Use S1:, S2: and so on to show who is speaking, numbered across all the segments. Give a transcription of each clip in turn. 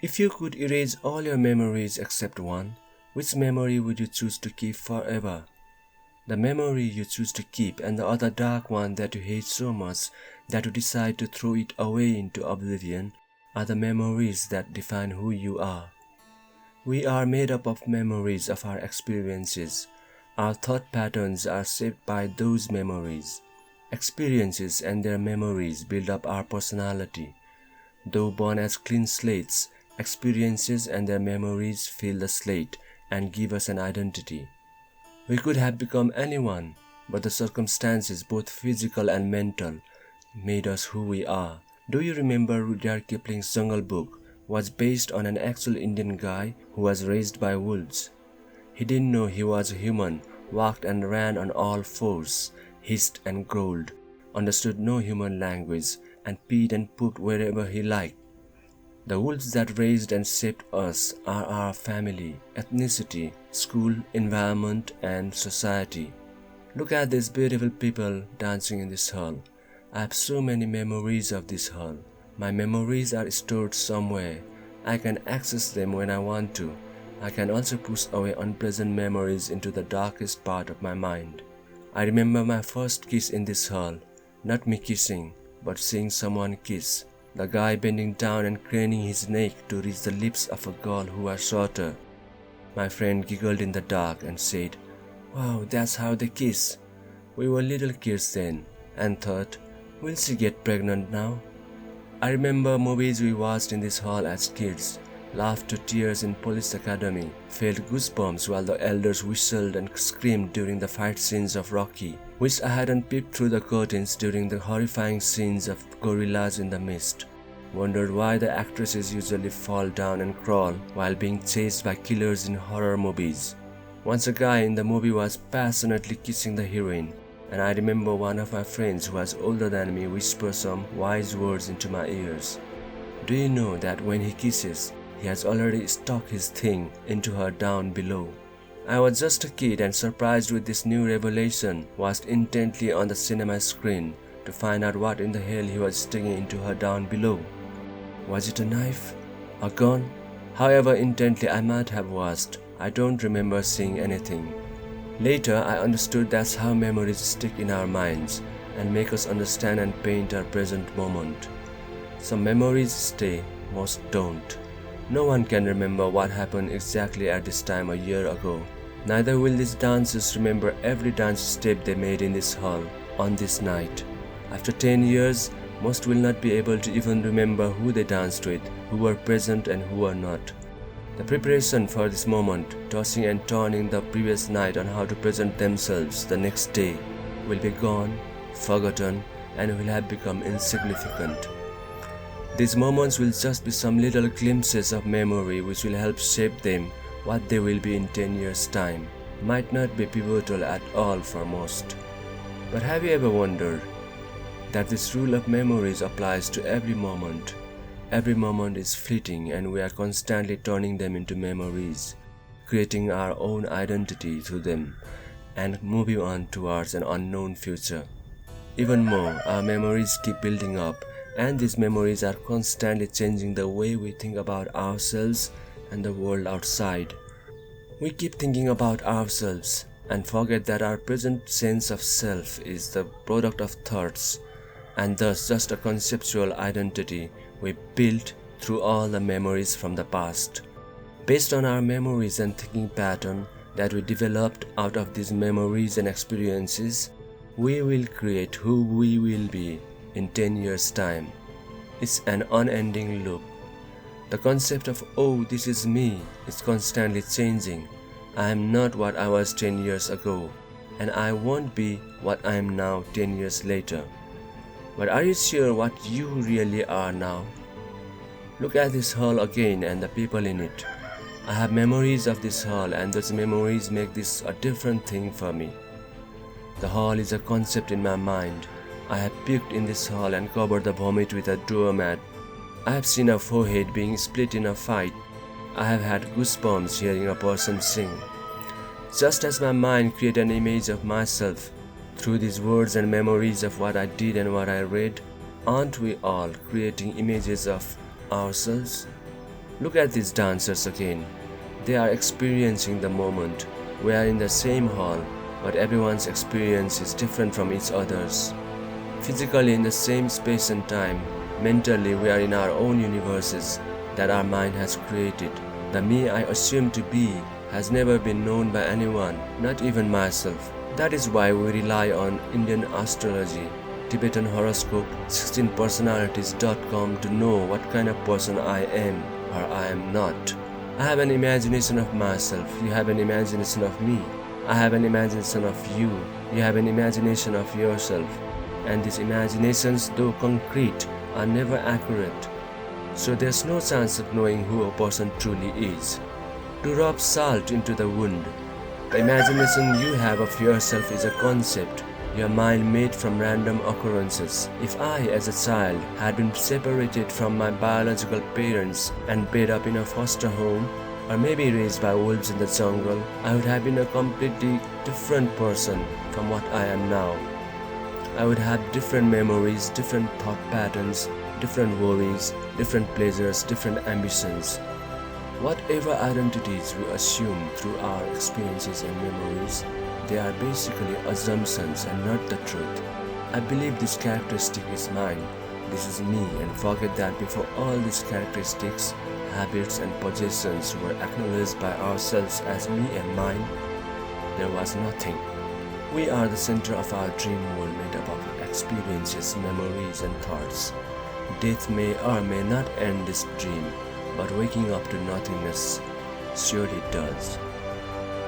S1: If you could erase all your memories except one, which memory would you choose to keep forever? The memory you choose to keep and the other dark one that you hate so much that you decide to throw it away into oblivion are the memories that define who you are. We are made up of memories of our experiences. Our thought patterns are shaped by those memories. Experiences and their memories build up our personality. Though born as clean slates, experiences and their memories fill the slate and give us an identity. We could have become anyone, but the circumstances, both physical and mental, made us who we are. Do you remember Rudyard Kipling's Jungle Book was based on an actual Indian guy who was raised by wolves? He didn't know he was a human, walked and ran on all fours, hissed and growled, understood no human language, and peed and pooped wherever he liked. The wolves that raised and shaped us are our family, ethnicity, school, environment, and society. Look at these beautiful people dancing in this hall. I have so many memories of this hall. My memories are stored somewhere. I can access them when I want to. I can also push away unpleasant memories into the darkest part of my mind. I remember my first kiss in this hall. Not me kissing, but seeing someone kiss. The guy bending down and craning his neck to reach the lips of a girl who was shorter. My friend giggled in the dark and said, "Wow, that's how they kiss." We were little kids then, and thought, "Will she get pregnant now?" I remember movies we watched in this hall as kids, laughed to tears in Police Academy, felt goosebumps while the elders whistled and screamed during the fight scenes of Rocky. Wished I hadn't peeped through the curtains during the horrifying scenes of gorillas in the mist. Wondered why the actresses usually fall down and crawl while being chased by killers in horror movies. Once a guy in the movie was passionately kissing the heroine, and I remember one of my friends who was older than me whisper some wise words into my ears. Do you know that when he kisses, he has already stuck his thing into her down below? I was just a kid and surprised with this new revelation, watched intently on the cinema screen to find out what in the hell he was sticking into her down below. Was it a knife? A gun? However intently I might have watched, I don't remember seeing anything. Later I understood that's how memories stick in our minds and make us understand and paint our present moment. Some memories stay, most don't. No one can remember what happened exactly at this time a year ago. Neither will these dancers remember every dance step they made in this hall on this night. After 10 years, most will not be able to even remember who they danced with, who were present and who were not. The preparation for this moment, tossing and turning the previous night on how to present themselves the next day, will be gone, forgotten, and will have become insignificant. These moments will just be some little glimpses of memory which will help shape them. What they will be in 10 years' time might not be pivotal at all for most. But have you ever wondered that this rule of memories applies to every moment? Every moment is fleeting and we are constantly turning them into memories, creating our own identity through them and moving on towards an unknown future. Even more, our memories keep building up, and these memories are constantly changing the way we think about ourselves and the world outside. We keep thinking about ourselves and forget that our present sense of self is the product of thoughts and thus just a conceptual identity we built through all the memories from the past. Based on our memories and thinking pattern that we developed out of these memories and experiences, we will create who we will be in 10 years' time. It's an unending loop. The concept of, "oh, this is me," is constantly changing. I am not what I was 10 years ago, and I won't be what I am now 10 years later. But are you sure what you really are now? Look at this hall again and the people in it. I have memories of this hall, and those memories make this a different thing for me. The hall is a concept in my mind. I have puked in this hall and covered the vomit with a doormat. I have seen a forehead being split in a fight. I have had goosebumps hearing a person sing. Just as my mind created an image of myself through these words and memories of what I did and what I read, aren't we all creating images of ourselves? Look at these dancers again. They are experiencing the moment. We are in the same hall, but everyone's experience is different from each other's. Physically in the same space and time, mentally we are in our own universes that our mind has created. The me I assume to be has never been known by anyone, not even myself. That is why we rely on Indian astrology, Tibetan horoscope, 16personalities.com to know what kind of person I am or I am not. I have an imagination of myself, you have an imagination of me. I have an imagination of you, you have an imagination of yourself. And these imaginations, though concrete, are never accurate. So there's no chance of knowing who a person truly is. To rub salt into the wound. The imagination you have of yourself is a concept your mind made from random occurrences. If I, as a child, had been separated from my biological parents and bred up in a foster home, or maybe raised by wolves in the jungle, I would have been a completely different person from what I am now. I would have different memories, different thought patterns, different worries, different pleasures, different ambitions. Whatever identities we assume through our experiences and memories, they are basically assumptions and not the truth. I believe this characteristic is mine, this is me, and forget that before all these characteristics, habits and possessions were acknowledged by ourselves as me and mine, there was nothing. We are the center of our dream world made up of experiences, memories and thoughts. Death may or may not end this dream, but waking up to nothingness surely does.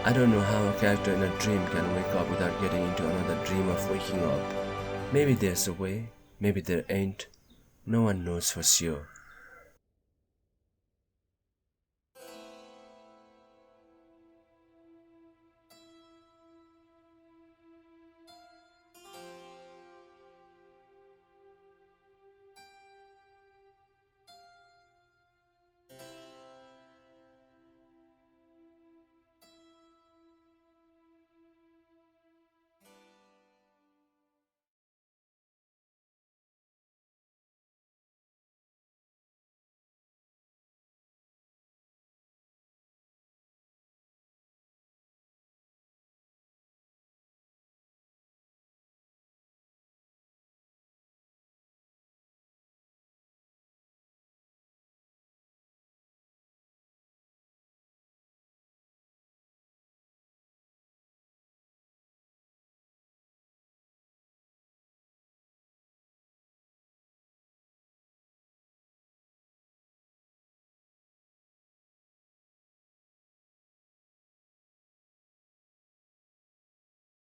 S1: I don't know how a character in a dream can wake up without getting into another dream of waking up. Maybe there's a way, maybe there ain't. No one knows for sure.